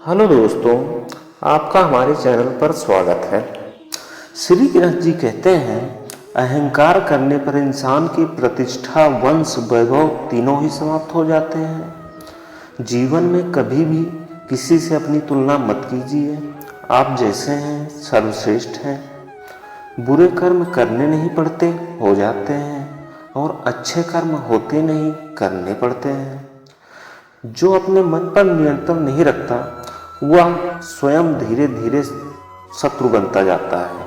Hello दोस्तों, आपका हमारे चैनल पर स्वागत है। श्री कृष्ण जी कहते हैं, अहंकार करने पर इंसान की प्रतिष्ठा, वंश, वैभव तीनों ही समाप्त हो जाते हैं। जीवन में कभी भी किसी से अपनी तुलना मत कीजिए। आप जैसे हैं सर्वश्रेष्ठ हैं। बुरे कर्म करने नहीं पड़ते, हो जाते हैं, और अच्छे कर्म होते नहीं, करने पड़ते हैं। जो अपने मन पर नियंत्रण नहीं रखता, वह स्वयं धीरे धीरे शत्रु बनता जाता है।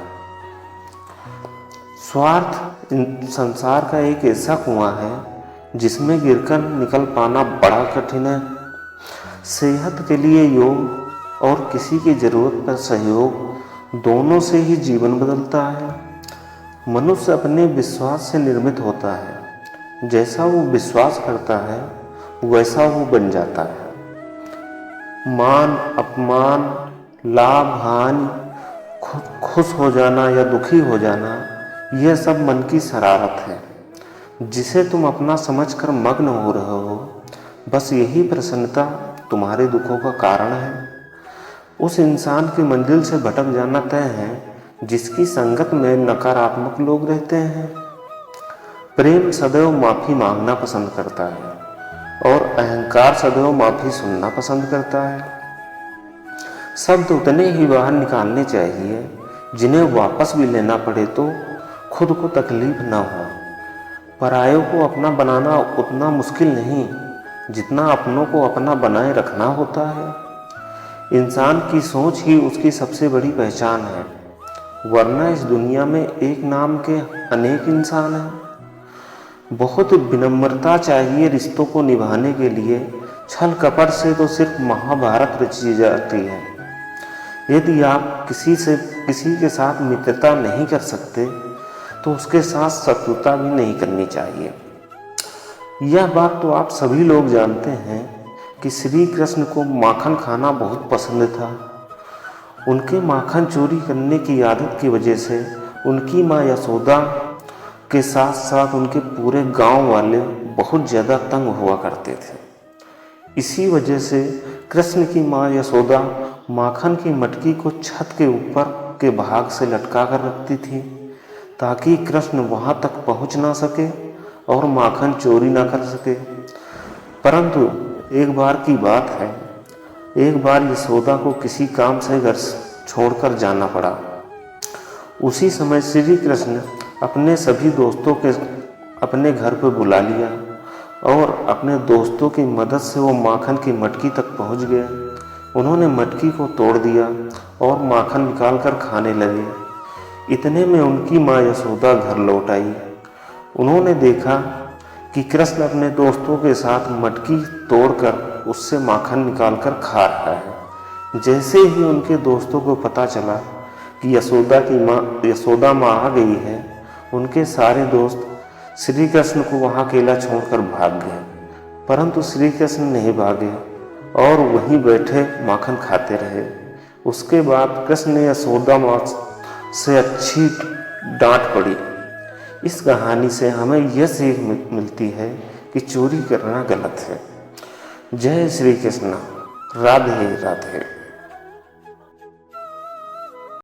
स्वार्थ संसार का एक ऐसा कुआं है जिसमें गिरकर निकल पाना बड़ा कठिन है। सेहत के लिए योग और किसी की जरूरत पर सहयोग, दोनों से ही जीवन बदलता है। मनुष्य अपने विश्वास से निर्मित होता है। जैसा वो विश्वास करता है वैसा वो बन जाता है। मान, अपमान, लाभ, हानि, खुश हो जाना या दुखी हो जाना, यह सब मन की शरारत है जिसे तुम अपना समझकर मग्न हो रहे हो। बस यही प्रसन्नता तुम्हारे दुखों का कारण है। उस इंसान की मंजिल से भटक जाना तय है जिसकी संगत में नकारात्मक लोग रहते हैं। प्रेम सदैव माफी मांगना पसंद करता है और अहंकार सदैव माफी सुनना पसंद करता है। शब्द उतने ही बाहर निकालने चाहिए जिन्हें वापस भी लेना पड़े तो खुद को तकलीफ न हो। परायों को अपना बनाना उतना मुश्किल नहीं जितना अपनों को अपना बनाए रखना होता है। इंसान की सोच ही उसकी सबसे बड़ी पहचान है, वरना इस दुनिया में एक नाम के अनेक इंसान हैं। बहुत विनम्रता चाहिए रिश्तों को निभाने के लिए। छल कपट से तो सिर्फ महाभारत रची जाती है। यदि आप किसी के साथ मित्रता नहीं कर सकते तो उसके साथ शत्रुता भी नहीं करनी चाहिए। यह बात तो आप सभी लोग जानते हैं कि श्री कृष्ण को माखन खाना बहुत पसंद था। उनके माखन चोरी करने की आदत की वजह से उनकी माँ यशोदा के साथ साथ उनके पूरे गांव वाले बहुत ज़्यादा तंग हुआ करते थे। इसी वजह से कृष्ण की माँ यशोदा माखन की मटकी को छत के ऊपर के भाग से लटका कर रखती थी ताकि कृष्ण वहां तक पहुंच ना सके और माखन चोरी ना कर सके। परंतु एक बार की बात है, एक बार यशोदा को किसी काम से घर छोड़कर जाना पड़ा। उसी समय श्री कृष्ण अपने सभी दोस्तों के अपने घर पर बुला लिया और अपने दोस्तों की मदद से वो माखन की मटकी तक पहुंच गए। उन्होंने मटकी को तोड़ दिया और माखन निकाल कर खाने लगे। इतने में उनकी माँ यशोदा घर लौट आई। उन्होंने देखा कि कृष्ण अपने दोस्तों के साथ मटकी तोड़कर उससे माखन निकाल कर खा रहा है। जैसे ही उनके दोस्तों को पता चला कि यशोदा माँ आ गई है, उनके सारे दोस्त श्री कृष्ण को वहां अकेला छोड़कर भाग गए। परंतु श्री कृष्ण नहीं भागे और वहीं बैठे माखन खाते रहे। उसके बाद कृष्ण ने यशोदा माँ से अच्छी डांट पड़ी। इस कहानी से हमें यह सीख मिलती है कि चोरी करना गलत है। जय श्री कृष्ण। राधे राधे।